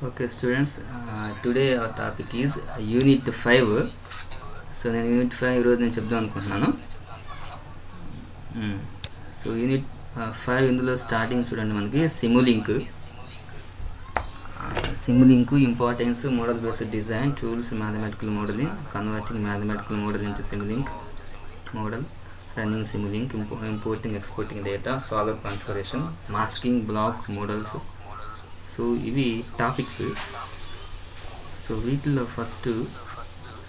Okay, students, today our topic is Unit 5. So, నేను Unit 5 ఈరోజు నేను చెప్దాం అనుకుంటున్నాను. సో Unit 5 ఇందులో స్టార్టింగ్ చూడండి, మనకి Simulink importance, model based design, tools, mathematical modeling, converting mathematical model into Simulink model, running Simulink, importing exporting data, solver configuration, masking block models. So ఇవి topics. So వీటిలో first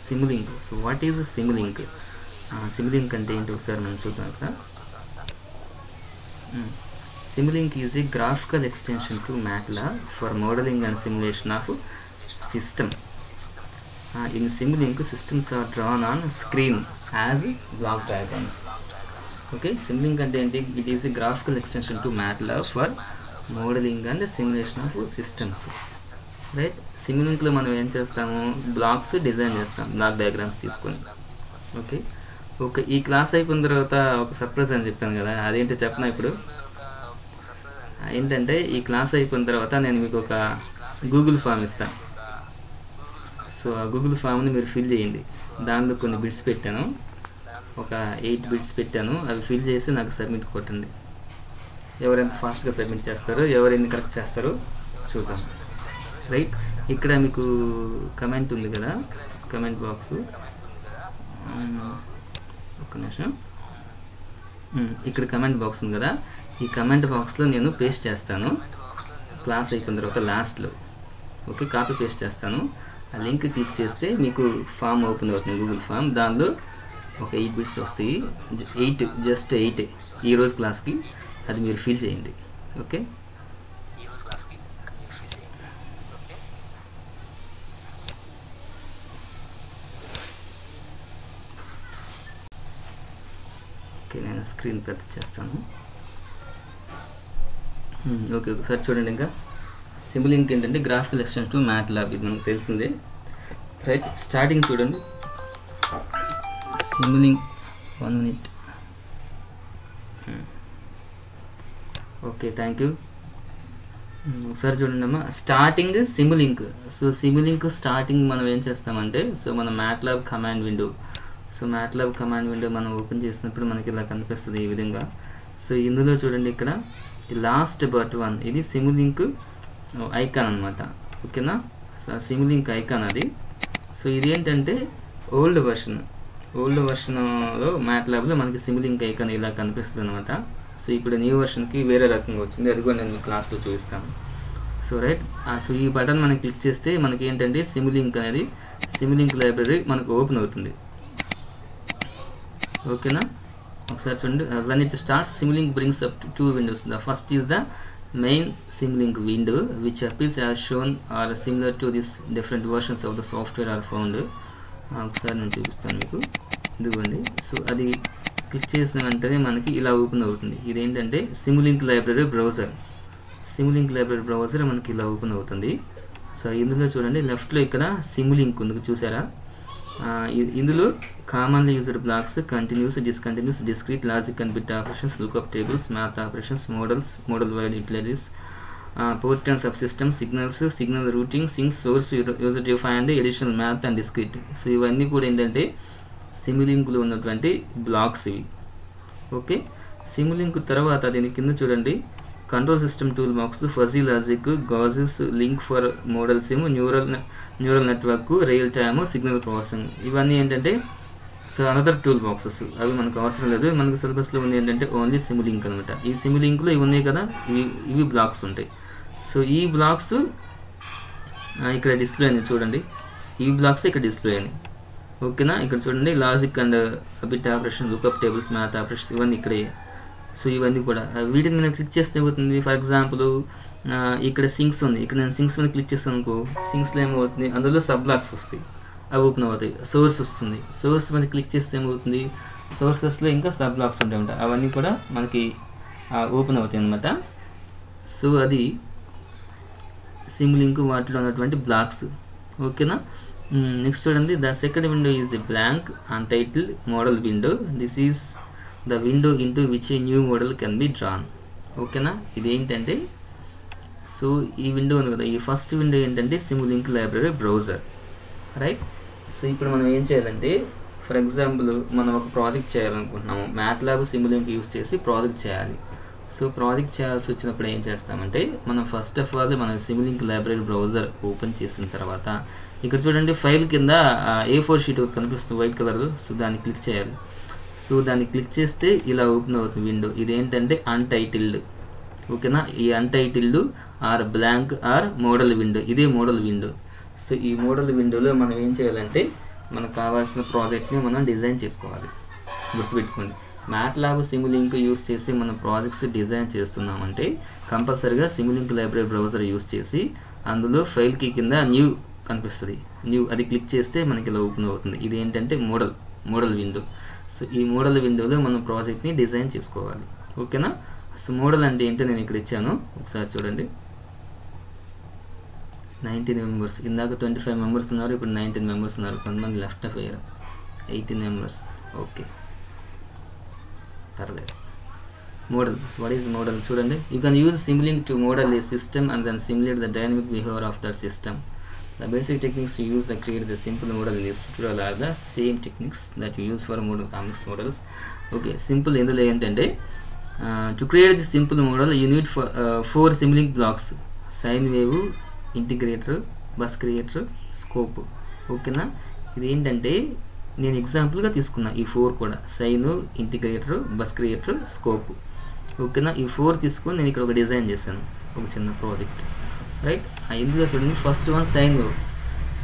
Simulink. So what is Simulink? Simulink అంటే ఏంటి ఒకసారి మనం చూద్దాం. ఇక్కడ Simulink is a graphical extension to MATLAB for modelling and simulation of system. In Simulink systems are drawn on screen as block diagrams. Okay, Simulink అంటే ఏంటి? It is a graphical extension to MATLAB for modelling and simulation of systems. Right, సిమ్యులింక్లో మనం ఏం చేస్తాము? Blocks design చేస్తాం, block diagrams తీసుకొని. Okay, ఈ class అయిపోయిన తర్వాత ఒక సర్ప్రైజ్ అని చెప్పాను కదా, అదేంటో చెప్పనా ఇప్పుడు. ఏంటంటే ఈ క్లాస్ అయిపోయిన తర్వాత నేను మీకు ఒక గూగుల్ ఫామ్ ఇస్తాను. సో ఆ గూగుల్ ఫామ్ని మీరు ఫిల్ చేయండి. దానిలో కొన్ని బిట్స్ పెట్టాను, ఒక 8 బిట్స్ పెట్టాను. అవి ఫిల్ చేసి నాకు సబ్మిట్ కొట్టండి. ఎవరెంత ఫాస్ట్గా సబ్మిట్ చేస్తారో, ఎవరెన్ని కరెక్ట్ చేస్తారో చూద్దాం. రైట్, ఇక్కడ మీకు కమెంట్ ఉంది కదా, కమెంట్ బాక్స్. ఒక్క నిమిషం. ఇక్కడ కమెంట్ బాక్స్ ఉంది కదా, ఈ కమెంట్ బాక్స్లో నేను పేస్ట్ చేస్తాను క్లాస్ అయిపోయిన తర్వాత లాస్ట్లో. ఓకే, కాపీ పేస్ట్ చేస్తాను. ఆ లింక్ క్లిక్ చేస్తే మీకు ఫామ్ ఓపెన్ అవుతుంది, గూగుల్ ఫామ్. దానిలో ఒక 8 బిట్స్ వస్తాయి. 8, జస్ట్ 8 ఈరోజు క్లాస్కి. అది మీరు ఫిల్ చేయండి. ఓకే, నేను స్క్రీన్ పెద్ద చేస్తాను. ఓకే, ఒకసారి చూడండి. ఇంకా సిములింక్ ఏంటంటే గ్రాఫికల్ ఎక్స్టెన్షన్ టు MATLAB, ఇది మనకు తెలిసిందే. రైట్, స్టార్టింగ్ చూడండి. Simulink 1 minute. Okay, thank you. ఒకసారి చూడండి అమ్మా, starting Simulink. So Simulink starting మనం ఏం చేస్తామంటే, సో మన MATLAB command window. So MATLAB command window మనం ఓపెన్ చేసినప్పుడు మనకి ఇలా కనిపిస్తుంది ఈ విధంగా. సో ఇందులో చూడండి, ఇక్కడ లాస్ట్ బట్ 1 ఇది సిములింక్ ఐకాన్ అనమాట. ఓకేనా, సో సిములింక్ ఐకాన్ అది. సో ఇది ఏంటంటే ఓల్డ్ వర్షన్లో MATLABలో మనకి సిములింక్ ఐకాన్ ఇలా కనిపిస్తుంది అనమాట. సో ఇప్పుడు న్యూ వర్షన్కి వేరే రకంగా వచ్చింది, అది కూడా నేను మీ క్లాస్లో చూపిస్తాను. సో రైట్, సో ఈ బటన్ మనం క్లిక్ చేస్తే మనకి ఏంటంటే సిములింక్ అనేది, సిములింక్ లైబ్రరీ మనకు ఓపెన్ అవుతుంది. ఓకేనా, ఒకసారి చూడండి. when it starts, Simulink brings up to 2 windows. The first is the main Simulink window, which appears as shown or similar to this. Different versions of the software are found. ఒకసారి నేను చూపిస్తాను మీకు, ఇదిగోండి. So అది click చేసిన వెంటనే మనకి ఇలా ఓపెన్ అవుతుంది. ఇదేంటంటే Simulink library browser. Simulink library browser మనకి ఇలా ఓపెన్ అవుతుంది. సో ఇందులో చూడండి, లెఫ్ట్లో ఇక్కడ సిములింక్ ఉంది, చూసారా? ఇందులో commonly used blocks, continuous, discontinuous, discrete, logic and bit operations, lookup tables, math operations, model wide utilities, port and subsystem, signal routing, sink, source, user defined, additional math and discrete. So ఇవన్నీ కూడా ఏంటంటే సిములింక్లో ఉన్నటువంటి blocks ఇవి. Okay, Simulink తర్వాత దీని కింద చూడండి, control system tool box, fuzzy logic, గాజెస్, link for model SIM, neural network, real time, signal processing. ఇవన్నీ ఏంటంటే సో అనదర్ టూల్ బాక్సెస్, అవి మనకు అవసరం లేదు. మనకు సిలబస్లో ఉంది ఏంటంటే ఓన్లీ సిములింక్ అనమాట. ఈ సిములింక్లో ఇవి ఉన్నాయి కదా, ఇవి బ్లాక్స్ ఉంటాయి. సో ఈ బ్లాక్స్ ఇక్కడ డిస్ప్లే అని చూడండి, ఈ బ్లాక్స్ ఇక్కడ డిస్ప్లే అని. ఓకేనా, ఇక్కడ చూడండి, logic and bit operation, lookup tables, math operation, ఇవన్నీ ఇక్కడే. సో ఇవన్నీ కూడా వీటిని నేను క్లిక్ చేస్తే ఏమవుతుంది? ఫర్ ఎగ్జాంపుల్ ఇక్కడ సింక్స్ ఉంది, ఇక్కడ నేను సింక్స్ మీద క్లిక్ చేస్తాను అనుకో, సింక్స్లో ఏమవుతుంది? అందులో సబ్ బ్లాక్స్ వస్తాయి, అవి ఓపెన్ అవుతాయి. సోర్స్ వస్తుంది, సోర్స్ మీద క్లిక్ చేస్తే ఏమవుతుంది? సోర్సెస్లో ఇంకా సబ్ బ్లాక్స్ ఉంటాయి, అవన్నీ కూడా మనకి ఓపెన్ అవుతాయి అన్నమాట. సో అది సిములింక్ వాటిలో ఉన్నటువంటి బ్లాక్స్. ఓకేనా, నెక్స్ట్ చూడండి, the second window is a blank untitled model window. This is the window into which a new model can be drawn. ఓకేనా, ఇదేంటంటే సో ఈ విండో ఉంది కదా, ఈ ఫస్ట్ విండో ఏంటంటే Simulink library browser, right. So ఇప్పుడు మనం ఏం చేయాలంటే, ఫర్ ఎగ్జాంపుల్ మనం ఒక ప్రాజెక్ట్ చేయాలనుకుంటున్నాము, మ్యాట్లాబ్ సిమ్లింక్ యూస్ చేసి ప్రాజెక్ట్ చేయాలి. సో ప్రాజెక్ట్ చేయాల్సి వచ్చినప్పుడు ఏం చేస్తామంటే, మనం ఫస్ట్ ఆఫ్ ఆల్ మన సిమ్లింక్ లైబ్రరీ బ్రౌజర్ ఓపెన్ చేసిన తర్వాత ఇక్కడ చూడండి ఫైల్ కింద A4 షీట్ కనిపిస్తుంది వైట్ కలర్. సో దాన్ని క్లిక్ చేయాలి. సో దాన్ని క్లిక్ చేస్తే ఇలా ఓపెన్ అవుతుంది విండో. ఇదేంటంటే అన్టైటిల్డ్, ఓకేనా. ఈ untitled or blank or model window, ఇదే మోడల్ విండో. సో ఈ మోడల్ విండోలో మనం ఏం చేయాలంటే, మనకు కావాల్సిన ప్రాజెక్ట్ని మనం డిజైన్ చేసుకోవాలి. గుర్తుపెట్టుకోండి, మ్యాట్లాబ్ సిమ్లింక్ యూస్ చేసి మనం ప్రాజెక్ట్స్ డిజైన్ చేస్తున్నామంటే కంపల్సరీగా సిమ్లింక్ లైబ్రరీ బ్రౌజర్ యూస్ చేసి అందులో ఫైల్ కీ కింద న్యూ కనిపిస్తుంది, న్యూ అది క్లిక్ చేస్తే మనకి ఇలా ఓపెన్ అవుతుంది. ఇది ఏంటంటే మోడల్ విండో. సో ఈ మోడల్ విండోలో మనం ప్రాజెక్ట్ని డిజైన్ చేసుకోవాలి, ఓకేనా. సో మోడల్ అంటే ఏంటో నేను ఇక్కడ ఇచ్చాను, ఒకసారి చూడండి. 19 మెంబర్స్, ఇందాక 25 మెంబర్స్ ఉన్నారు, ఇప్పుడు 19 మెంబర్స్ ఉన్నారు, కొంతమంది లెఫ్ట్ ఆఫ్ అయ్యారు. 18 మెంబర్స్, ఓకే, పర్లేదు. మోడల్, వాట్ ఈస్ మోడల్ చూడండి. You can use Simulink to model a system and then simulate the dynamic behaviour of that system. The basic techniques to use to create the simple model in this tutorial are the same techniques that you use for model complex models. Okay, simple indulo entante to create the simple model you need for 4 simulink blocks: sine wave, integrator, bus creator, scope. Okay na, ఇది ఏంటంటే నేను example గా తీసుకున్నా ఈ 4 కూడా, sine, integrator, bus creator, scope. ఓకేనా, ఈ 4 తీసుకొని నేను ఇక్కడ ఒక డిజైన్ చేశాను, ఒక చిన్న ప్రాజెక్ట్, రైట్. ఇందులో చూడండి, first one sine wave.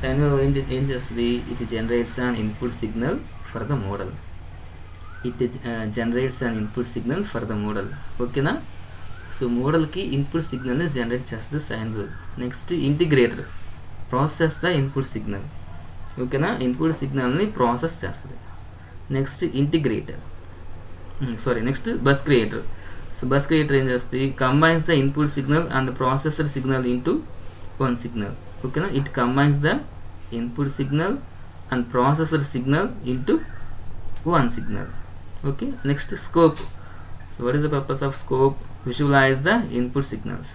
Sine wave ఏం చేస్తుంది, it generates an input signal for the model. ఓకేనా. సో మోడల్కి ఇన్పుట్ సిగ్నల్ని జనరేట్ చేస్తుంది sine wave. Next integrator process the input signal, ఓకేనా, ఇన్పుట్ సిగ్నల్ని ప్రాసెస్ చేస్తుంది. Next integrator, next bus creator. So bus creator ఏం చేస్తుంది, combines the input signal and processor signal into one signal. ఓకేనా, it combines the input signal and processor signal into one signal. Okay, next scope. So what is the purpose of scope, visualize the input signals,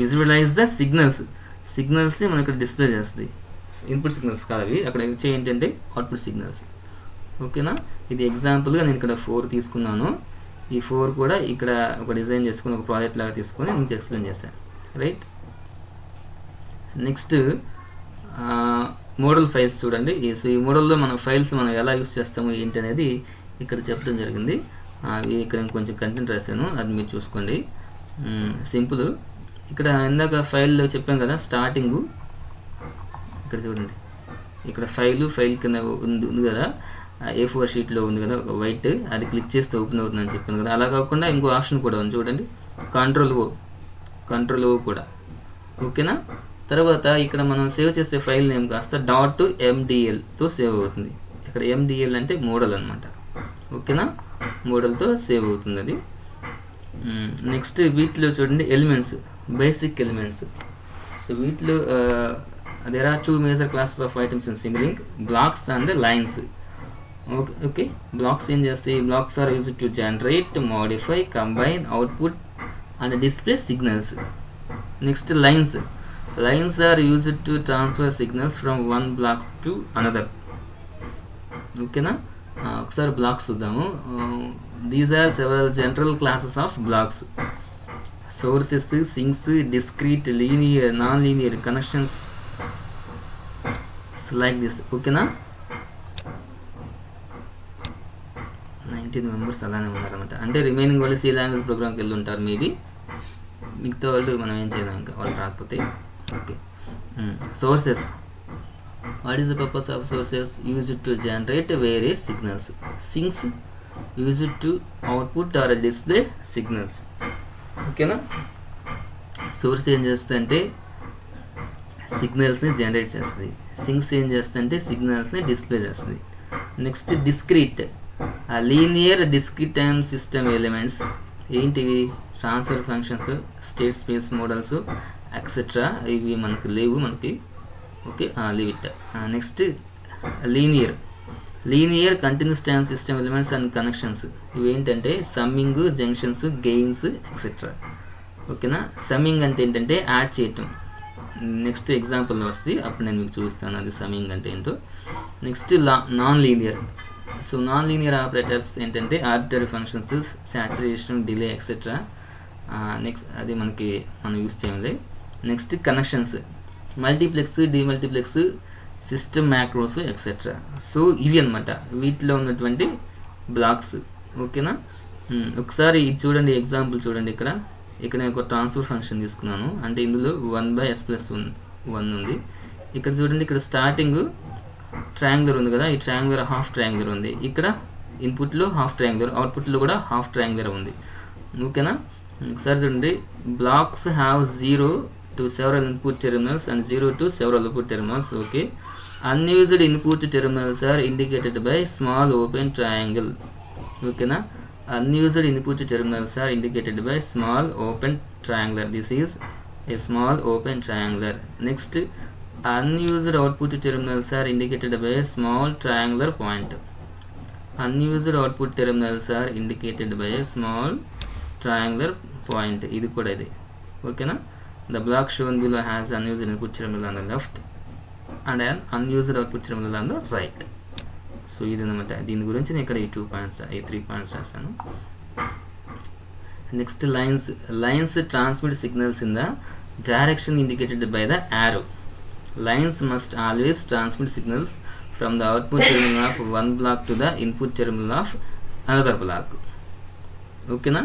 visualize the సిగ్నల్స్ని మనకి ఇక్కడ display చేస్తుంది. Input signals కాదు అవి, అక్కడ వచ్చే ఏంటంటే అవుట్పుట్ సిగ్నల్స్. ఓకేనా, ఇది ఎగ్జాంపుల్గా నేను ఇక్కడ 4 తీసుకున్నాను. ఈ 4 కూడా ఇక్కడ ఒక డిజైన్ చేసుకుని ఒక ప్రాజెక్ట్ లాగా తీసుకొని మీకు ఎక్స్ప్లెయిన్ చేశాను, రైట్. నెక్స్ట్ మోడల్ ఫైల్స్ చూడండి. సో ఈ మోడల్లో మన ఫైల్స్ మనం ఎలా యూస్ చేస్తాము ఏంటి అనేది ఇక్కడ చెప్పడం జరిగింది. ఇక్కడ కొంచెం కంటెంట్ రాశాను, అది మీరు చూసుకోండి. సింపుల్. ఇక్కడ ఇందాక ఫైల్లో చెప్పాం కదా, స్టార్టింగ్ ఇక్కడ చూడండి, ఇక్కడ ఫైల్ కింద ఉంది కదా, A4 షీట్లో ఉంది కదా ఒక వైట్, అది క్లిక్ చేస్తే ఓపెన్ అవుతుందని చెప్పాను కదా. అలా కాకుండా ఇంకో ఆప్షన్ కూడా ఉంది చూడండి, కంట్రోల్ ఓ కూడా. ఓకేనా. తర్వాత ఇక్కడ మనం సేవ్ చేసే ఫైల్ నేమ్ కాస్త .mdlతో సేవ్ అవుతుంది. ఇక్కడ MDL అంటే మోడల్ అనమాట. ఓకేనా, మోడల్తో సేవ్ అవుతుంది అది. నెక్స్ట్ వీటిలో చూడండి ఎలిమెంట్స్, బేసిక్ ఎలిమెంట్స్. సో వీటిలో there are 2 major classes of items in Simulink: blocks and lines. Okay, blocks in just say blocks are used to generate, modify, combine, output and display signals. Next, lines are used to transfer signals from one block to another. Okay na, ఒకసారి blocks చూద్దాము. These are several general classes of blocks: sources, sinks, discrete, linear, non-linear connections, like this. Okay na, 19 members అలానే ఉన్నారన్నమాట. అంటే remaining వాళ్ళు C language ప్రోగ్రామ్కి వెళ్ళి ఉంటారు maybe, మిగతా వాళ్ళు మనం ఏం చేయలేం ఇంకా వాళ్ళు రాకపోతే. Okay, sources. What is the purpose of sources? Used to generate various signals. Sinks used to output or display signals. ఓకేనా, సోర్స్ ఏం చేస్తుందంటే సిగ్నల్స్ని జనరేట్ చేస్తుంది. సింక్స్ ఏం చేస్తుందంటే సిగ్నల్స్ని డిస్ప్లే చేస్తుంది. Next discrete, linear discrete time system elements. ఏంటివి? Transfer functions, state space models etcetera. ఇవి మనకు లేవు మనకి. Okay, leave it. Next linear continuous time system elements and connections. ఇవి ఏంటంటే సమ్మింగ్, జంక్షన్స్, గెయిన్స్ ఎక్సెట్రా. ఓకేనా. సమ్మింగ్ అంటే ఏంటంటే యాడ్ చేయటం. నెక్స్ట్ ఎగ్జాంపుల్లో వస్తే అప్పుడు నేను మీకు చూపిస్తాను అది సమ్మింగ్ అంటే ఏంటో. Next non linear. So non linear operators ఏంటంటే arbitrary functions, saturation, delay etcetera. Next అది మనం యూస్ చేయాలి. Next connections, multiplex, demultiplex, system macros etcetera. So ఇవి అనమాట వీటిలో ఉన్నటువంటి బ్లాక్స్. ఓకేనా. ఒకసారి ఇది చూడండి, ఎగ్జాంపుల్ చూడండి. ఇక్కడ నేను ఒక ట్రాన్స్ఫర్ ఫంక్షన్ తీసుకున్నాను. అంటే ఇందులో 1/s+1 ఉంది. ఇక్కడ చూడండి, ఇక్కడ స్టార్టింగ్ ట్రయాంగులర్ ఉంది కదా, ఈ ట్రయాంగులర్ హాఫ్ ట్రయాంగులర్ ఉంది. ఇక్కడ ఇన్పుట్లో హాఫ్ ట్రయాంగులర్, అవుట్పుట్లో కూడా హాఫ్ ట్రయాంగులర్ ఉంది. ఓకేనా. ఒకసారి చూడండి, blocks have 0 to several input terminals and 0 to several output terminals. Okay, unused input terminals are indicated by small open triangle. Okay na, unused input terminals are indicated by small open triangular. This is a small open triangular. Next, unused output terminals are indicated by a small triangular point. Unused output terminals are indicated by a small triangular point. ఇది కూడా ఇది. ఓకేనా. The block shown below has unused input terminal on the left and an unused output terminal on the right. So ఇది అన్నమాట. దీని గురించి నేను ఇక్కడ ఈ 3 పాయింట్స్ రాశాను. Next lines transmit signals in the direction indicated by the arrow. Lines must always transmit signals from the output terminal of one block to the input terminal of another block. ఓకేనా.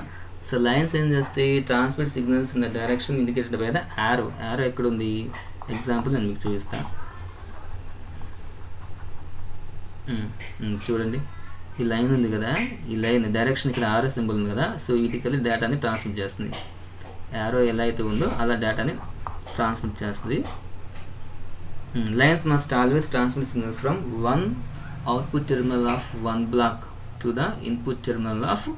So lines ఏం చేస్తాయి, transmit signals in the direction indicated by the arrow. Arrow ఎక్కడ ఉంది, example నేను మీకు చూపిస్తాను. చూడండి, ఈ లైన్ ఉంది కదా, ఈ లైన్ డైరెక్షన్ ఇక్కడ ఆరో సింబల్ ఉంది కదా. సో వీటికెళ్ళి డేటాని ట్రాన్స్మిట్ చేస్తుంది. యారో ఎలా అయితే ఉందో అలా డేటాని ట్రాన్స్మిట్ చేస్తుంది. Lines must always transmit signals from one output terminal of one block to the input terminal of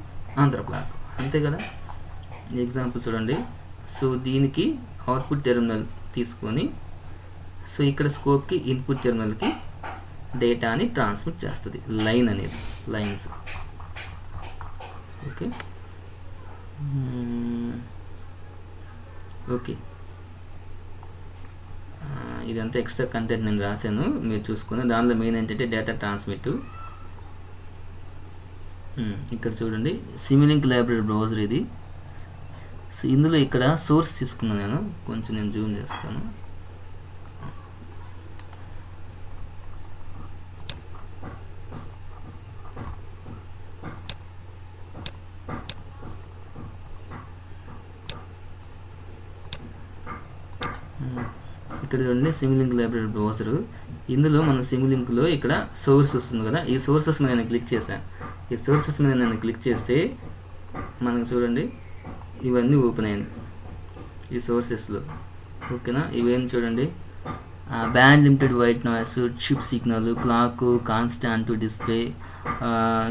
another block. అంతే కదా. ఎగ్జాంపుల్ చూడండి. సో దీనికి అవుట్పుట్ టెర్మినల్ తీసుకొని, సో ఇక్కడ స్కోప్కి ఇన్పుట్ టెర్మినల్కి డేటాని ట్రాన్స్మిట్ చేస్తుంది లైన్ అనేది, లైన్స్. ఓకే ఓకే ఇదంతా ఎక్స్ట్రా కంటెంట్ నేను రాశాను, మీరు చూసుకుని. దానిలో మెయిన్ ఏంటంటే డేటా ట్రాన్స్మిట్. ఇక్కడ చూడండి, సిమిలింక్ లైబ్రరీ బ్రౌజర్ ఇది. సో ఇందులో ఇక్కడ సోర్స్ తీసుకున్నాను నేను, కొంచెం నేను జూమ్ చేస్తాను. ఇక్కడ చూడండి, సిమిలింక్ లైబ్రరీ బ్రౌజర్. ఇందులో మన సిమిలింక్లో ఇక్కడ సోర్స్ వస్తుంది కదా, ఈ సోర్సెస్ మీద నేను క్లిక్ చేశాను. ఈ సోర్సెస్ మీద నేను క్లిక్ చేస్తే మనకు చూడండి ఇవన్నీ ఓపెన్ అయ్యాయి ఈ సోర్సెస్లో. ఓకేనా. ఇవేం చూడండి, band limited white noise, chirp signal, clock, constant display,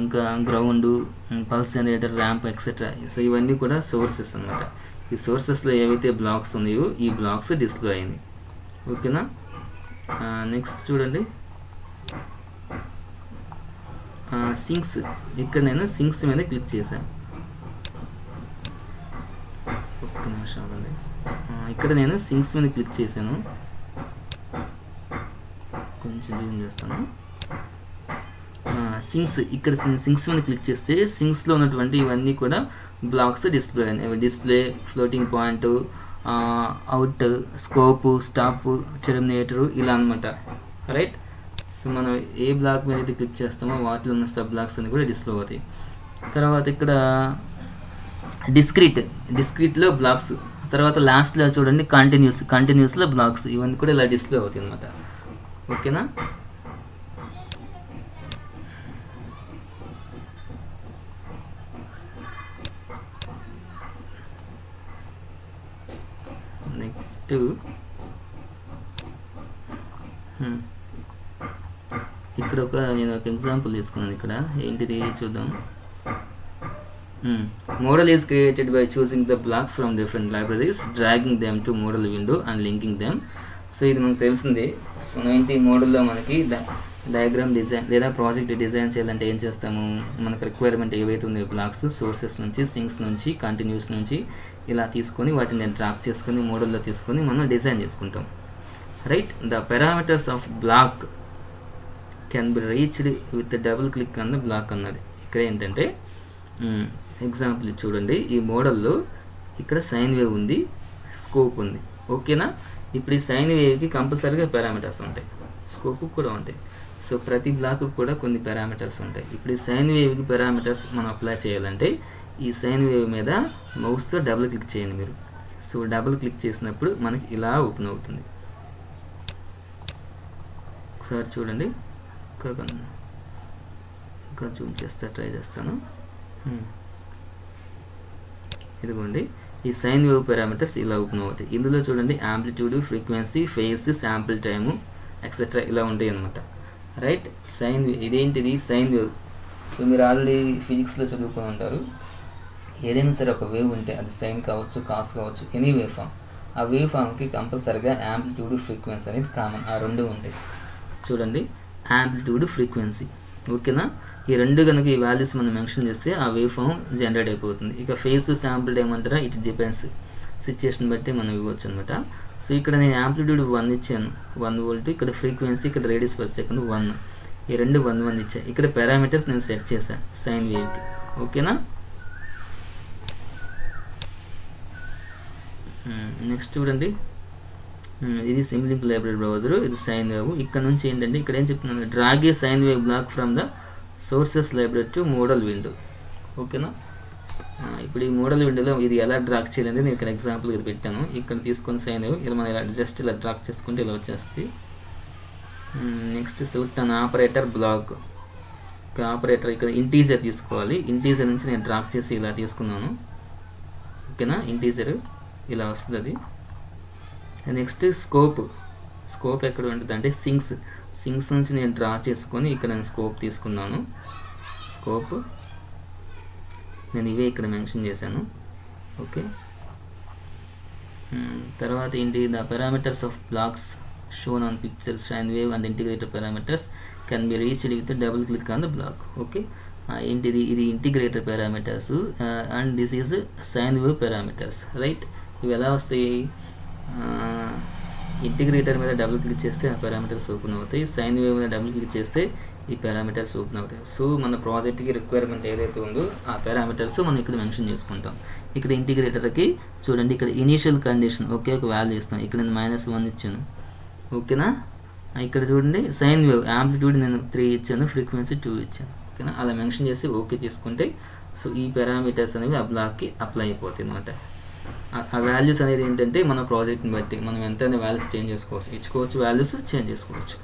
ఇంకా ground, pulse generator, ramp etcetera. So ఇవన్నీ కూడా సోర్సెస్ అన్నమాట. ఈ సోర్సెస్లో ఏవైతే బ్లాక్స్ ఉన్నాయో ఈ బ్లాక్స్ డిస్ప్లే అయింది. ఓకేనా. నెక్స్ట్ చూడండి, సింక్స్. ఇక్కడ నేను సింక్స్ మీద క్లిక్ చేశాను. ఒక్క నిమిషం అండి. ఇక్కడ నేను సింక్స్ మీద క్లిక్ చేశాను, కొంచెం జూమ్ చేస్తాను. సింక్స్, ఇక్కడ నేను సింక్స్ మీద క్లిక్ చేస్తే సింక్స్లో ఉన్నటువంటి ఇవన్నీ కూడా బ్లాక్స్ డిస్ప్లే అయినాయి. Display, floating point, out, scope, stop, Terminator, ఇలా అనమాట. రైట్. సో మనం ఏ బ్లాక్ మీద అయితే క్లిక్ చేస్తామో వాటిలో ఉన్న సబ్ బ్లాక్స్ అన్ని కూడా డిస్ప్లే అవుతాయి. తర్వాత ఇక్కడ డిస్క్రీట్లో బ్లాక్స్. తర్వాత లాస్ట్లో చూడండి కంటిన్యూస్లో బ్లాక్స్. ఇవన్నీ కూడా ఇలా డిస్ప్లే అవుతాయి అనమాట. ఓకేనా. నెక్స్ట్ ఇక్కడ నేను ఒక ఎగ్జాంపుల్ తీసుకున్నాను. ఇక్కడ ఏంటిది చూద్దాం. Model is created by choosing the blocks from different libraries, dragging them to model window and linking them. So ఇది మనకు తెలిసింది. సో 90 మోడల్లో మనకి డయాగ్రామ్ డిజైన్ లేదా ప్రాజెక్ట్ డిజైన్ చేయాలంటే ఏం చేస్తాము, మనకు రిక్వైర్మెంట్ ఏవైతే ఉన్నాయో బ్లాక్స్, సోర్సెస్ నుంచి, సింక్స్ నుంచి, కంటిన్యూస్ నుంచి ఇలా తీసుకొని వాటిని నేను ట్రాక్ చేసుకొని మోడల్లో తీసుకొని మనం డిజైన్ చేసుకుంటాం. Right, the parameters of block can be reached with double click on the block అన్నది. ఇక్కడ ఏంటంటే ఎగ్జాంపుల్ చూడండి, ఈ మోడల్లో ఇక్కడ సైన్ వేవ్ ఉంది, స్కోప్ ఉంది. ఓకేనా, ఇప్పుడు ఈ సైన్ వేవ్కి కంపల్సరీగా పారామీటర్స్ ఉంటాయి, స్కోప్ కూడా ఉంటాయి. సో ప్రతి బ్లాక్ కూడా కొన్ని పారామీటర్స్ ఉంటాయి. ఇప్పుడు ఈ సైన్ వేవ్కి పారామీటర్స్ మనం అప్లై చేయాలంటే ఈ సైన్ వేవ్ మీద మౌస్తో డబుల్ క్లిక్ చేయండి మీరు. సో డబుల్ క్లిక్ చేసినప్పుడు మనకి ఇలా ఓపెన్ అవుతుంది. ఒకసారి చూడండి, ఇంకా జూమ్ చేస్తా, ట్రై చేస్తాను. ఇదిగోండి, ఈ సైన్ వేవ్ పారామీటర్స్ ఇలా ఓపెన్ అవుతాయి. ఇందులో చూడండి amplitude, frequency, face, sample time etcetera ఇలా ఉంటాయి అన్నమాట. రైట్, సైన్ వేవ్ ఇదేంటిది? Sine wave. సో మీరు ఆల్రెడీ ఫిజిక్స్లో చదువుకొని ఉంటారు. ఏదైనా సరే ఒక వేవ్ ఉంటే అది సైన్ కావచ్చు, కాస్ కావచ్చు, ఎనీ వేవ్ ఫామ్. ఆ వేవ్ ఫామ్కి కంపల్సరీగా యాంప్లిట్యూడ్, ఫ్రీక్వెన్సీ అనేది కామన్, ఆ రెండు ఉంటాయి. చూడండి, యాంప్లిట్యూడ్, ఫ్రీక్వెన్సీ. ఓకేనా, ఈ రెండు కనుక ఈ వాల్యూస్ మనం మెన్షన్ చేస్తే ఆ వేవ్ ఫామ్ జనరేట్ అయిపోతుంది. ఇక ఫేస్, శాంపుల్ ఏమంటారా, ఇట్ డిపెండ్స్, సిచ్యుయేషన్ బట్టి మనం ఇవ్వచ్చు అనమాట. సో ఇక్కడ నేను యాంప్లిట్యూడ్ 1 ఇచ్చాను, 1 వోల్ట్. ఇక్కడ ఫ్రీక్వెన్సీ, ఇక్కడ రేడియస్ పర్ సెకండ్ 1. ఈ రెండు 1 ఇచ్చాను. ఇక్కడ పారామీటర్స్ నేను సెట్ చేశాను సైన్ వేవ్కి. ఓకేనా, నెక్స్ట్ చూడండి, ఇది సిమ్లింక్ లైబ్రరీ బ్రౌజర్, ఇది సైన్ వేవ్. ఇక్కడ నుంచి ఏంటంటే ఇక్కడ ఏం చెప్తున్నాను, drag a sine wave block from the sources library to model window. ఓకేనా, ఇప్పుడు ఈ మోడల్ విండోలో ఇది ఎలా డ్రాక్ చేయాలంటే నేను ఇక్కడ ఎగ్జాంపుల్ ఇది పెట్టాను. ఇక్కడ తీసుకొని సైన్ వేవ్ ఇలా మనం ఇలా జస్ట్ ఇలా డ్రాక్ చేసుకుంటే ఇలా వచ్చేస్తుంది. నెక్స్ట్ సెలెక్ట్ అన్ ఆపరేటర్ బ్లాక్. ఆపరేటర్ ఇక్కడ ఇంటీజర్ తీసుకోవాలి. ఇంటీజర్ నుంచి నేను డ్రాక్ చేసి ఇలా తీసుకున్నాను. ఓకేనా, ఇంటీజర్ ఇలా వస్తుంది అది. Next scope. స్కోప్ ఎక్కడ ఉంటుంది అంటే సింగ్స్ నుంచి నేను డ్రా చేసుకొని ఇక్కడ నేను స్కోప్ తీసుకున్నాను. స్కోప్ నేను ఇవే ఇక్కడ మెన్షన్ చేశాను. ఓకే, తర్వాత ఏంటి, the parameters of blocks shown on pictures, sine wave and integrator parameters can be reached with double click on the block. Okay, ఏంటిది, ఇది integrator parameters and this is sine wave parameters. Right, ఇవి ఎలా వస్తాయి, integrator మీద double click చేస్తే ఆ parameters open అవుతాయి, sine wave మీద డబుల్ క్లిక్ చేస్తే ఈ పారామీటర్స్ ఓపెన్ అవుతాయి. సో మన ప్రాజెక్ట్కి రిక్వైర్మెంట్ ఏదైతే ఉందో ఆ పారామీటర్స్ మనం ఇక్కడ మెన్షన్ చేసుకుంటాం. ఇక్కడ ఇంటిగ్రేటర్కి చూడండి, ఇక్కడ ఇనీషియల్ కండిషన్ ఒకే ఒక వాల్యూ ఇస్తాం. ఇక్కడ నేను -1 ఇచ్చాను. ఓకేనా, ఇక్కడ చూడండి సైన్ వేవ్ యాంప్లిట్యూడ్ నేను 3 ఇచ్చాను, ఫ్రీక్వెన్సీ 2 ఇచ్చాను. ఓకేనా, అలా మెన్షన్ చేసి ఓకే తీసుకుంటే సో ఈ పారామీటర్స్ అనేవి ఆ బ్లాక్కి అప్లై అయిపోతాయి అనమాట. ఆ వాల్యూస్ అనేది ఏంటంటే మన ప్రాజెక్ట్ని బట్టి మనం ఎంతైనా వాల్యూస్ చేంజ్ చేసుకోవచ్చు, ఇచ్చుకోవచ్చు, వాల్యూస్ చేంజ్ చేసుకోవచ్చు,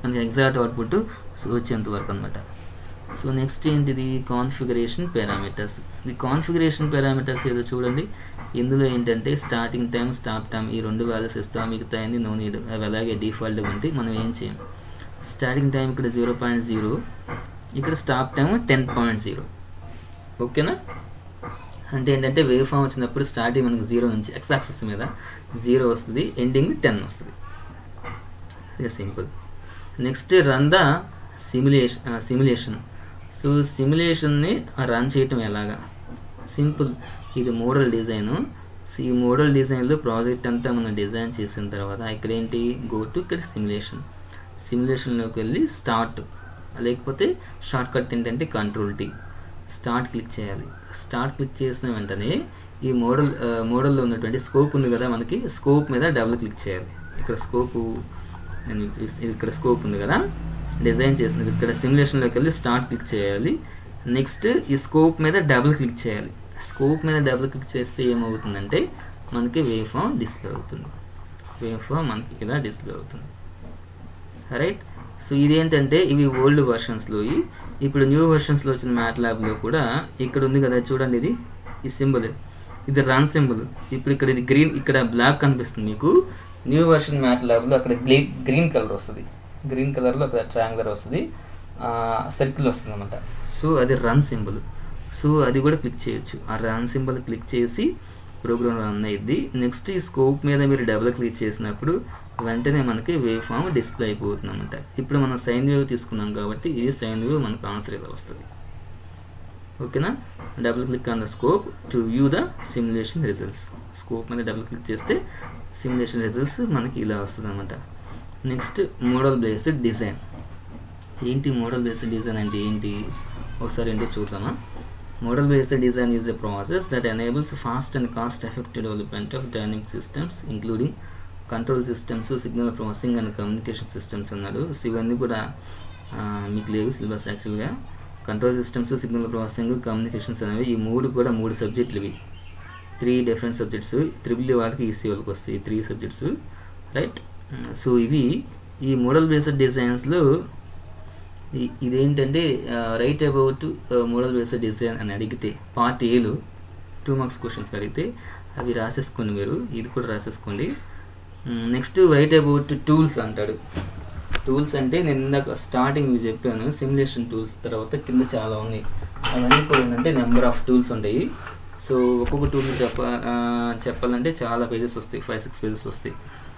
మనకి ఎగ్జాక్ట్ అవుట్పుట్ వచ్చేంత వరకు అనమాట. సో నెక్స్ట్ ఏంటిది, కాన్ఫిగరేషన్ పారామీటర్స్. ఈ కాన్ఫిగరేషన్ పారామీటర్స్ ఏదో చూడండి, ఇందులో ఏంటంటే స్టార్టింగ్ టైం, స్టాప్ టైం ఈ రెండు వాల్యూస్ ఇస్తాం, మిగతా అన్ని నో నీడ్, అవి అలాగే డిఫాల్ట్గా ఉంటాయి, మనం ఏం చేయం. స్టార్టింగ్ టైం ఇక్కడ 0.0, ఇక్కడ స్టాప్ టైం 10.0. ఓకేనా, అంటే ఏంటంటే వేవ్ ఫామ్ వచ్చినప్పుడు స్టార్టింగ్ మనకు 0 నుంచి ఎక్స్ యాక్సిస్ మీద 0 వస్తుంది, ఎండింగ్ 10 వస్తుంది. ఇది simple. Next run the simulation. So సిమ్యులేషన్ని రన్ చేయటం ఎలాగా, సింపుల్. ఇది మోడల్ డిజైను. సో ఈ మోడల్ డిజైన్లో ప్రాజెక్ట్ అంతా మనం డిజైన్ చేసిన తర్వాత ఇక్కడ ఏంటి, గో టు ఇక్కడ సిమ్యులేషన్లోకి వెళ్ళి స్టార్ట్, లేకపోతే షార్ట్ కట్ ఏంటంటే Ctrl+T, స్టార్ట్ క్లిక్ చేయాలి. స్టార్ట్ క్లిక్ చేసిన వెంటనే ఈ మోడల్లో ఉన్నటువంటి స్కోప్ ఉంది కదా, మనకి స్కోప్ మీద డబుల్ క్లిక్ చేయాలి. ఇక్కడ స్కోపు నేను ఇక్కడ స్కోప్ ఉంది కదా డిజైన్ చేసినది, ఇక్కడ సిమ్యులేషన్లోకి వెళ్ళి స్టార్ట్ క్లిక్ చేయాలి. నెక్స్ట్ ఈ స్కోప్ మీద డబుల్ క్లిక్ చేయాలి. స్కోప్ మీద డబుల్ క్లిక్ చేస్తే ఏమవుతుందంటే మనకి వేవ్ ఫామ్ డిస్ప్లే అవుతుంది. వేవ్ ఫామ్ మనకి ఇలా డిస్ప్లే అవుతుంది. రైట్, సో ఇదేంటంటే ఇవి ఓల్డ్ వర్షన్స్లో. ఇప్పుడు న్యూ వర్షన్స్లో వచ్చిన మ్యాట్లాబ్లో కూడా ఇక్కడ ఉంది కదా చూడండి, ఇది ఈ సింబల్, ఇది రన్ సింబల్. ఇప్పుడు ఇక్కడ ఇది గ్రీన్, ఇక్కడ బ్లాక్ కనిపిస్తుంది మీకు. న్యూ వర్షన్ మ్యాట్లాబ్లో అక్కడ గ్రీన్ కలర్ వస్తుంది, గ్రీన్ కలర్లో అక్కడ ట్రయాంగులర్ వస్తుంది, సర్కిల్ వస్తుంది అనమాట. సో అది రన్ సింబల్. సో అది కూడా క్లిక్ చేయొచ్చు. ఆ రన్ సింబల్ క్లిక్ చేసి ప్రోగ్రామ్ రన్ అయ్యిద్ది. నెక్స్ట్ ఈ స్కోప్ మీద మీరు డబుల్ క్లిక్ చేసినప్పుడు వెంటనే మనకి వేవ్ ఫామ్ డిస్ప్లే అయిపోతుంది అనమాట. ఇప్పుడు మనం సైన్ వేవ్ తీసుకున్నాం కాబట్టి ఇది సైన్ వేవ్ మనకు ఆన్సర్ ఇలా వస్తుంది. ఓకేనా. Double click on the scope to view the simulation results. Scope మీద డబుల్ క్లిక్ చేస్తే సిమ్యులేషన్ రిజల్ట్స్ మనకి ఇలా వస్తుంది అనమాట. Next model based design. ఏంటి మోడల్ బేస్డ్ డిజైన్ అంటే ఏంటి ఒకసారి ఏంటో చూద్దామా. Model based design is a process that enables fast and cost effective development of dynamic systems including control systems, signal processing and communication systems అన్నాడు. So ఇవన్నీ కూడా మీకు లేవు సిలబస్ యాక్చువల్గా. Control systems, signal processing, communications అనేవి ఈ మూడు కూడా 3 సబ్జెక్టులు ఇవి. 3 డిఫరెంట్ సబ్జెక్ట్స్. త్రిబుల్ వాళ్ళకి ఈసీ వాళ్ళకి వస్తాయి 3 సబ్జెక్ట్స్, రైట్. సో ఇవి ఈ మోడల్ బేస్డ్ డిజైన్స్లో ఇదేంటంటే write about model based design అని అడిగితే పార్ట్ ఏలో 2 మార్క్స్ క్వశ్చన్స్ అడిగితే అవి రాసేసుకోండి మీరు, ఇది కూడా రాసేసుకోండి. నెక్స్ట్ రైట్ అబౌట్ టూల్స్ అంటాడు. టూల్స్ అంటే నేను ఇందాక స్టార్టింగ్ చెప్పాను సిమ్యులేషన్ టూల్స్, తర్వాత కింద చాలా ఉన్నాయి. అవన్నీ కూడా ఏంటంటే నెంబర్ ఆఫ్ టూల్స్ ఉంటాయి. సో ఒక్కొక్క టూల్ చెప్పాలంటే చాలా పేజెస్ వస్తాయి, 5-6 పేజెస్ వస్తాయి.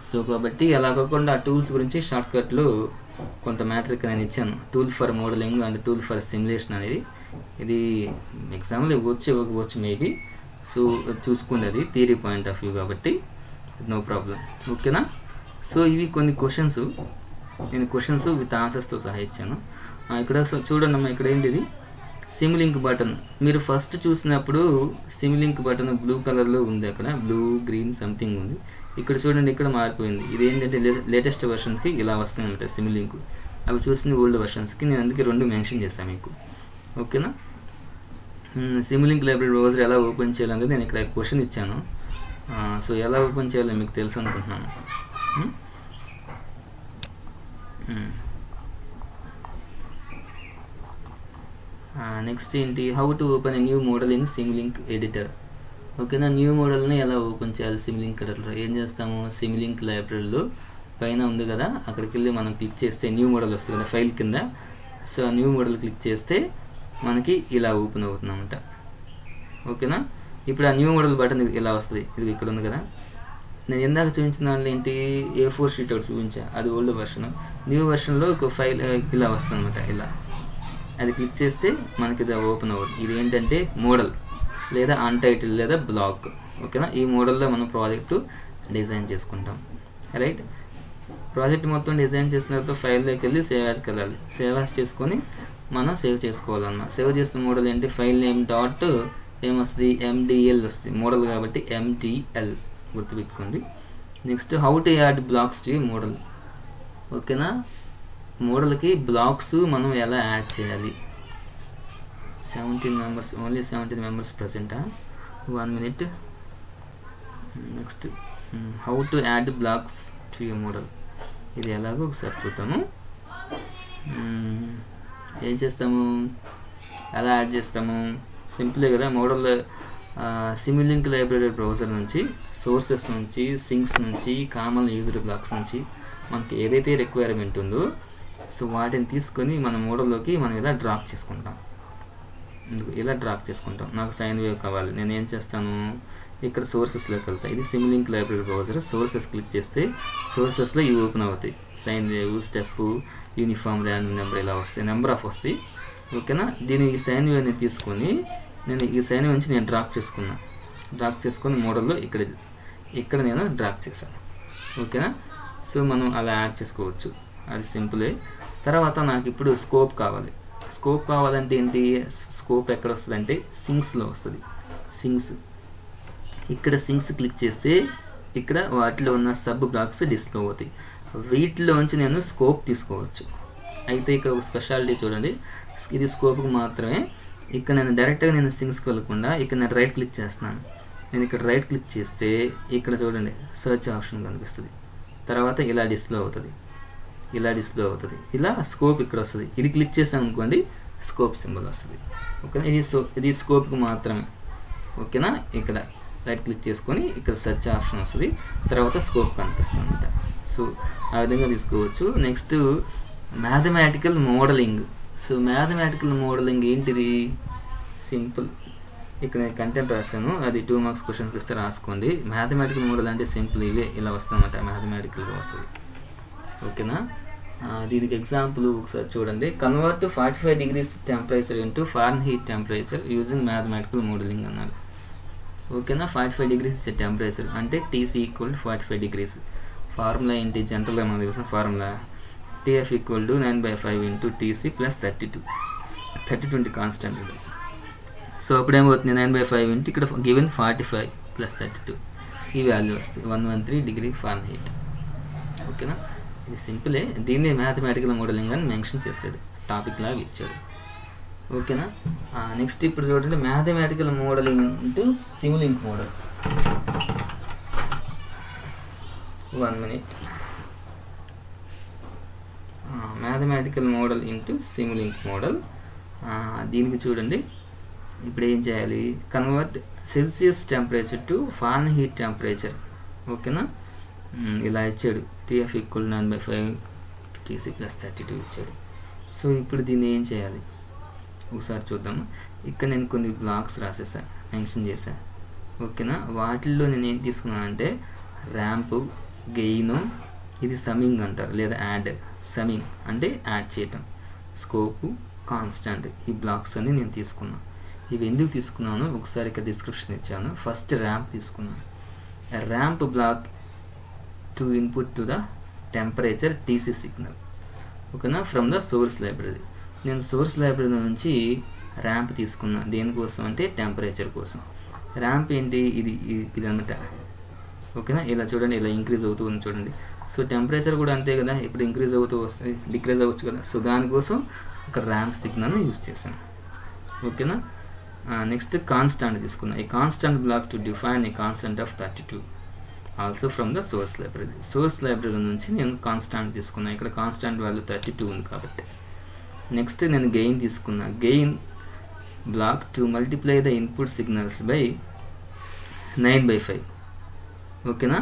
సో కాబట్టి అలా కాకుండా ఆ టూల్స్ గురించి షార్ట్కట్లో కొంత మ్యాట్రిక్ నేను ఇచ్చాను. Tool for modelling and tool for simulation అనేది. ఇది ఎగ్జామ్లో ఇవ్వచ్చు మేబీ. సో చూసుకోండి, అది థియరీ పాయింట్ ఆఫ్ వ్యూ కాబట్టి నో ప్రాబ్లం, ఓకేనా. సో ఇవి కొన్ని క్వశ్చన్స్, నేను క్వశ్చన్స్ విత్ ఆన్సర్స్తో సహా ఇచ్చాను. ఇక్కడ చూడండి అమ్మా, ఇక్కడ ఏంటిది సిమ్లింక్ బటన్. మీరు ఫస్ట్ చూసినప్పుడు సిమ్లింక్ బటన్ బ్లూ కలర్లో ఉంది, అక్కడ బ్లూ గ్రీన్ సంథింగ్ ఉంది. ఇక్కడ చూడండి ఇక్కడ మారిపోయింది. ఇది ఏంటంటే లేటెస్ట్ వెర్షన్స్కి ఇలా వస్తుంది అనమాట సిమ్లింక్. అవి చూసిన ఓల్డ్ వెర్షన్స్కి నేను అందుకే 2 మెన్షన్ చేశాను మీకు, ఓకేనా. సిమ్లింక్ లైబ్రరీ బ్రౌజర్ ఎలా ఓపెన్ చేయాలనేది నేను ఇక్కడ క్వశ్చన్ ఇచ్చాను. సో ఎలా ఓపెన్ చేయాలో మీకు తెలుసు అనుకుంటున్నాను. నెక్స్ట్ ఏంటి, how to open a new model in Simulink editor. ఓకేనా. న్యూ మోడల్ని ఎలా ఓపెన్ చేయాలి సిమ్లింక్ ఎడిటర్. ఏం చేస్తాము, సిమ్లింక్ లైబ్రరీలో పైన ఉంది కదా, అక్కడికి వెళ్ళి మనం క్లిక్ చేస్తే న్యూ మోడల్ వస్తుంది కదా ఫైల్ కింద. సో ఆ న్యూ మోడల్ క్లిక్ చేస్తే మనకి ఇలా ఓపెన్ అవుతుంది అన్నమాట, ఓకేనా. ఇప్పుడు ఆ న్యూ మోడల్ బటన్ ఇలా వస్తుంది, ఇది ఇక్కడ ఉంది కదా. నేను ఇందాక చూపించిన దాంట్లో ఏంటి A4 షీట్ ఒకటి చూపించా, అది ఓల్డ్ వెర్షన్. న్యూ వెర్షన్లో ఒక ఫైల్ ఇలా వస్తుంది అనమాట, ఇలా. అది క్లిక్ చేస్తే మనకి ఇది ఓపెన్ అవుతుంది. ఇది ఏంటంటే మోడల్ లేదా అన్టైటిల్ లేదా బ్లాక్, ఓకేనా. ఈ మోడల్లో మనం ప్రాజెక్టు డిజైన్ చేసుకుంటాం, రైట్. ప్రాజెక్ట్ మొత్తం డిజైన్ చేసిన తర్వాత ఫైల్లోకి వెళ్ళి సేవ్ యాజ్కి వెళ్ళాలి. సేవ్ యాజ్ చేసుకొని మనం సేవ్ చేసుకోవాలన్నమాట. సేవ్ చేసిన మోడల్ ఏంటి, ఫైల్ నేమ్ డాట్ ఏమొస్తుంది, MDL వస్తుంది, మోడల్ కాబట్టి MDL గుర్తుపెట్టుకోండి. Next how to add blocks to model, ఓకేనా. మోడల్కి బ్లాక్స్ మనం ఎలా యాడ్ చేయాలి. 17 మెంబర్స్, ఓన్లీ 17 మెంబర్స్ ప్రజెంటా. 1 minute. Next how to add blocks to you model. ఇది ఎలాగో ఒకసారి చూద్దాము. ఏం చేస్తాము, ఎలా యాడ్ చేస్తాము, సింపులే కదా. మోడల్ సిమ్లింక్ లైబ్రరీ బ్రౌజర్ నుంచి, సోర్సెస్ నుంచి, సింక్స్ నుంచి, కామన్ యూజ్డ్ బ్లాక్స్ నుంచి మనకి ఏదైతే రిక్వైర్మెంట్ ఉందో సో వాటిని తీసుకొని మన మోడల్లోకి మనం ఇలా డ్రాప్ చేసుకుంటాం. ఇలా డ్రాప్ చేసుకుంటాం. నాకు సైన్ వేవ్ కావాలి, నేను ఏం చేస్తాను, ఇక్కడ సోర్సెస్లోకి వెళ్తాను. ఇది Simulink library browser. Sources click చేస్తే సోర్సెస్లో ఇవి ఓపెన్ అవుతాయి. Sine wave, step, uniform, random number ఇలా వస్తాయి, నెంబర్ ఆఫ్ వస్తాయి, ఓకేనా. దీని ఈ సైన్ వేవ్ని తీసుకొని నేను ఈ సైన్ వేవ్ నుంచి నేను డ్రాప్ చేసుకొని మోడల్లో ఇక్కడ నేను డ్రాప్ చేశాను, ఓకేనా. సో మనం అలా యాడ్ చేసుకోవచ్చు, అది సింపులే. తర్వాత నాకు ఇప్పుడు స్కోప్ కావాలి. స్కోప్ కావాలంటే ఏంటి, స్కోప్ ఎక్కడ వస్తుంది అంటే సింక్స్లో వస్తుంది. సింక్స్, ఇక్కడ సింక్స్ క్లిక్ చేస్తే ఇక్కడ వాటిలో ఉన్న సబ్ బ్లాక్స్ డిస్ప్లే అవుతాయి. వీటిలోంచి నేను స్కోప్ తీసుకోవచ్చు. అయితే ఇక్కడ ఒక స్పెషాలిటీ చూడండి, ఇది స్కోప్కి మాత్రమే. ఇక్కడ నేను డైరెక్ట్గా నేను సింక్స్కి వెళ్ళకుండా ఇక్కడ నేను రైట్ క్లిక్ చేస్తున్నాను. నేను ఇక్కడ రైట్ క్లిక్ చేస్తే ఇక్కడ చూడండి సెర్చ్ ఆప్షన్ కనిపిస్తుంది. తర్వాత ఇలా డిస్ప్లే అవుతుంది, ఇలా స్కోప్ ఇక్కడ వస్తుంది. ఇది క్లిక్ చేసాం అనుకోండి స్కోప్ సింబల్ వస్తుంది, ఓకేనా. ఇది స్కోప్కి మాత్రమే, ఓకేనా. ఇక్కడ రైట్ క్లిక్ చేసుకొని ఇక్కడ సెర్చ్ ఆప్షన్ వస్తుంది, తర్వాత స్కోప్ కనిపిస్తుంది అనమాట. సో ఆ విధంగా తీసుకోవచ్చు. Next mathematical modelling. So mathematical modelling ఏంటిది, సింపుల్. ఇక్కడ నేను కంటెంట్ రాశాను, అది 2 మార్క్స్ క్వశ్చన్స్కి ఇస్తే రాసుకోండి. మ్యాథమెటికల్ మోడల్ అంటే సింపుల్ ఇవే ఇలా వస్తుంది అనమాట, మ్యాథమెటికల్గా వస్తుంది, ఓకేనా. దీనికి ఎగ్జాంపుల్ ఒకసారి చూడండి. Convert 45 degrees temperature into fahrenheit temperature using mathematical modelling అన్నారు. ఓకేనా, 45 degrees ఇచ్చే టెంపరేచర్ అంటే TC equal to 45 degrees. Formula ఏంటి, జనరల్గా మనకు తెలిసిన formula TF equal to 9/5 into TC plus 32 constant. So అప్పుడు ఏమవుతుంది, 9/5 ఇంటూ ఇక్కడ గివెన్ 45 ప్లస్ 32 ఈ వాల్యూ వస్తుంది 113 degree ఫారెన్హీట్. ఓకేనా, ఇది సింపులే, దీన్ని మ్యాథమెటికల్ మోడలింగ్ అని మెన్షన్ చేశాడు, టాపిక్ లాగా ఇచ్చాడు. ఓకేనా, నెక్స్ట్ ఇప్పుడు చూడండి mathematical modelling into Simulink model. 1 minute. Mathematical model into Simulink model. దీనికి చూడండి ఇప్పుడు ఏం చేయాలి, convert Celsius temperature to Fahrenheit temperature. ఓకేనా, ఇలా ఇచ్చాడు టీఎఫ్ ఈక్వల్ 9/5 టీసీ ప్లస్ 32 ఇచ్చాడు. సో ఇప్పుడు దీన్ని ఏం చేయాలి ఒకసారి చూద్దాము. ఇక్కడ నేను కొన్ని బ్లాక్స్ రాసేసాను, మెన్షన్ చేశాను. ఓకేనా, వాటిల్లో నేను ఏం తీసుకున్నానంటే ర్యాంపు, గెయిన్, ఇది సమ్మింగ్ అంటారు లేదా యాడ్. సమ్మింగ్ అంటే యాడ్ చేయటం, స్కోపు, కాన్స్టెంట్, ఈ బ్లాక్స్ అన్ని నేను తీసుకున్నాను. ఇవి ఎందుకు తీసుకున్నాను ఒకసారి ఇక్కడ డిస్క్రిప్షన్ ఇచ్చాను. ఫస్ట్ ర్యాంప్ తీసుకున్నాను. Ramp block to input to the temperature TC signal. ఓకేనా, ఫ్రమ్ ద సోర్స్ లైబ్రరీ. నేను సోర్స్ లైబ్రరీ నుంచి ర్యాంప్ తీసుకున్నా, దేనికోసం అంటే టెంపరేచర్ కోసం. ర్యాంప్ ఏంటి, ఇది అనమాట. ఓకేనా, ఇలా చూడండి, ఇలా ఇంక్రీజ్ అవుతూ ఉంది చూడండి. సో టెంపరేచర్ కూడా అంతే కదా, ఇప్పుడు ఇంక్రీజ్ అవుతూ వస్తుంది, డిక్రీజ్ అవ్వచ్చు కదా. సో దానికోసం ఒక ర్యాంప్ సిగ్నల్ని యూజ్ చేశాను. ఓకేనా, నెక్స్ట్ కాన్స్టాంట్ తీసుకున్నా. ఈ constant block to define a constant of 32 also from the source library. Source library నుంచి నేను కాన్స్టాంట్ తీసుకున్నా, ఇక్కడ కాన్స్టాంట్ వాల్యూ 32 ఉంది కాబట్టి. నెక్స్ట్ నేను గెయిన్ తీసుకున్నా. Gain block to multiply the input signals by 9/5. ఓకేనా,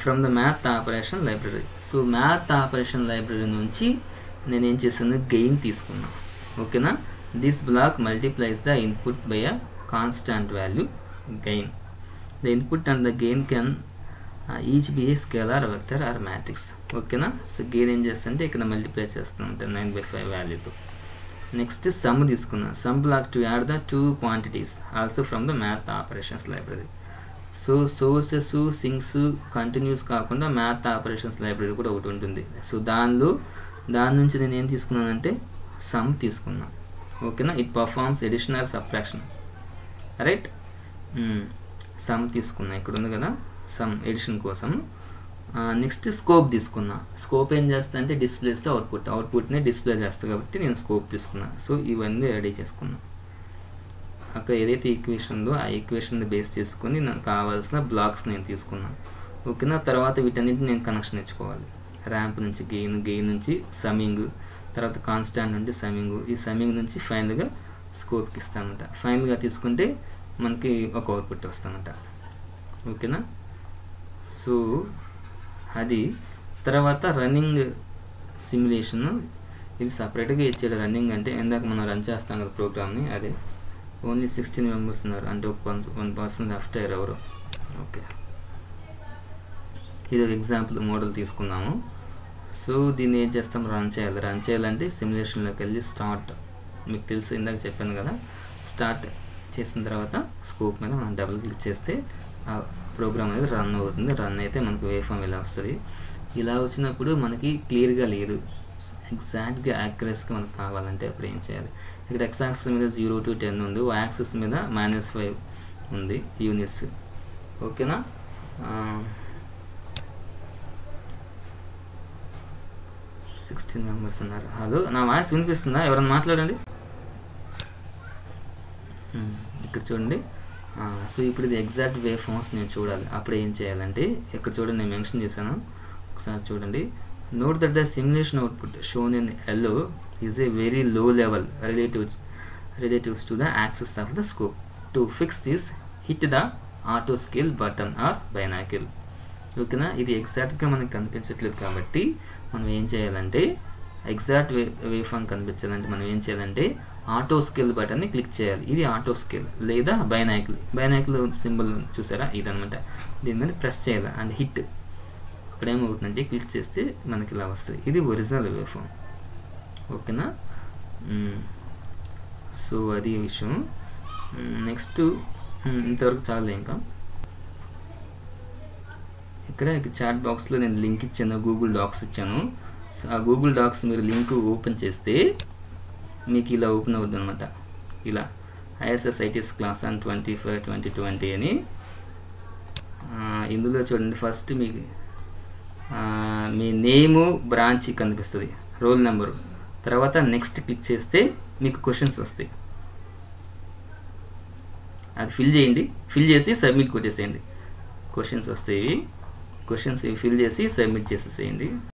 from the math operation library. So math operation library నుంచి నేను ఏం చేశాను, గెయిన్ తీసుకున్నా. ఓకేనా, this block multiplies the input by a constant value gain. The input and the gain can each be a scalar, vector or matrix. ఓకేనా, so gain ఏం చేస్తుంటే ఇక్కడ మల్టిప్లై చేస్తున్నాం 9/5 వాల్యూతో. నెక్స్ట్ సమ్ తీసుకున్నా. Sum block to add the 2 quantities also from the math operations library. So sources, sinks continuous కాకుండా math operations library కూడా ఒకటి ఉంటుంది. సో దాని నుంచి నేను ఏం తీసుకున్నానంటే సమ్ తీసుకున్నా. ఓకేనా, it performs addition or subtraction. Right, sum తీసుకున్నా, ఇక్కడ ఉంది కదా సమ్ ఎడిషన్ కోసం. నెక్స్ట్ స్కోప్ తీసుకున్నా. స్కోప్ ఏం చేస్తా అంటే డిస్ప్లేస్ ద అవుట్పుట్ని డిస్ప్లే చేస్తా కాబట్టి నేను స్కోప్ తీసుకున్నా. సో ఇవన్నీ రెడీ చేసుకున్నా. అక్కడ ఏదైతే ఈక్వేషన్ ఉందో ఆ ఈక్వేషన్ బేస్ చేసుకొని నాకు కావాల్సిన బ్లాక్స్ నేను తీసుకున్నాను. ఓకేనా, తర్వాత వీటన్నిటిని నేను కనెక్షన్ ఇచ్చుకోవాలి. ర్యాంప్ నుంచి గెయిన్ నుంచి సమ్మింగ్, తర్వాత కాన్స్టాంట్ నుండి సమ్మింగ్, ఈ సమ్మింగ్ నుంచి ఫైనల్గా స్కోప్కి ఇస్తానంట. ఫైనల్గా తీసుకుంటే మనకి ఒక అవుట్పుట్ వస్తానంట. ఓకేనా, సో అది తర్వాత రన్నింగ్ సిమ్యులేషన్. ఇది సపరేట్గా ఇచ్చాడు. రన్నింగ్ అంటే ఇందాక మనం రన్ చేస్తాం కదా ప్రోగ్రామ్ని, అదే ఓన్లీ 16 members ఉన్నారు, అంటే ఒక 1% లెఫ్ట్ అయ్యారు ఎవరు. ఓకే, ఇది ఒక ఎగ్జాంపుల్ మోడల్ తీసుకున్నాము. సో దీన్ని ఏం చేస్తాం, రన్ చేయాలంటే సిమ్యులేషన్లోకి వెళ్ళి స్టార్ట్, మీకు తెలుసు ఇందాక చెప్పాను కదా, స్టార్ట్ చేసిన తర్వాత స్కోప్ మీద మనం డబుల్ క్లిక్ చేస్తే ఆ ప్రోగ్రామ్ అనేది రన్ అవుతుంది. రన్ అయితే మనకు వేవ్ ఫామ్ ఇలా వస్తుంది. ఇలా వచ్చినప్పుడు మనకి క్లియర్గా లేదు, ఎగ్జాక్ట్గా యాక్యురసీగా మనకు కావాలంటే అప్పుడు ఏం చేయాలి. ఇక్కడ ఎక్స్ యాక్సిస్ మీద 0 to 10 ఉంది, y యాక్సిస్ మీద -5 ఉంది యూనిట్స్. ఓకేనా, 16 members ఉన్నారు. హలో, నా వాయిస్ వినిపిస్తుందా? ఎవరైనా మాట్లాడండి. ఇక్కడ చూడండి. సో ఇప్పుడు ఇది ఎగ్జాక్ట్ వేవ్ ఫామ్స్ నేను చూడాలి. అప్పుడు ఏం చేయాలంటే ఇక్కడ చూడండి, నేను మెన్షన్ చేశాను, ఒకసారి చూడండి. Note that the simulation output shown in yellow is a very low level relatives to the axis of the scope. To fix this, hit the auto scale button or binocle. ఓకేనా, ఇది ఎగ్జాక్ట్గా మనకి కనిపించట్లేదు కాబట్టి మనం ఏం చేయాలంటే ఎగ్జాక్ట్ వేవ్ ఫామ్ కనిపించాలంటే మనం ఏం చేయాలంటే ఆటో స్కేల్ బటన్ని క్లిక్ చేయాలి. ఇది ఆటో స్కేల్ లేదా బైనాకిల్ సింబల్ చూసారా, ఇదనమాట. దీని మీద ప్రెస్ చేయాలి అండ్ హిట్ ఇప్పుడు ఏమవుతుందంటే క్లిక్ చేస్తే మనకి ఇలా వస్తుంది. ఇది ఒరిజినల్ వేవ్ ఫామ్. ఓకేనా. సో అది విషయం. నెక్స్ట్ ఇంతవరకు చాలు. ఇంకా ఇక్కడ చాట్ బాక్స్లో నేను లింక్ ఇచ్చాను, గూగుల్ డాక్స్ ఇచ్చాను. సో ఆ గూగుల్ డాక్స్ మీరు లింక్ ఓపెన్ చేస్తే మీకు ఇలా ఓపెన్ అవుతుంది అనమాట. ఇలా ISSITS క్లాస్ ఆన్ 25/2020 అని. ఇందులో చూడండి, ఫస్ట్ మీకు మీ నేము, బ్రాంచ్ కనిపిస్తుంది, రోల్ నెంబరు. తర్వాత నెక్స్ట్ క్లిక్ చేస్తే మీకు క్వశ్చన్స్ వస్తాయి. అది ఫిల్ చేయండి. ఫిల్ చేసి సబ్మిట్ కొట్టేసేయండి. క్వశ్చన్స్ వస్తాయి. క్వశ్చన్స్ ఫిల్ చేసి సబ్మిట్ చేసేసేయండి.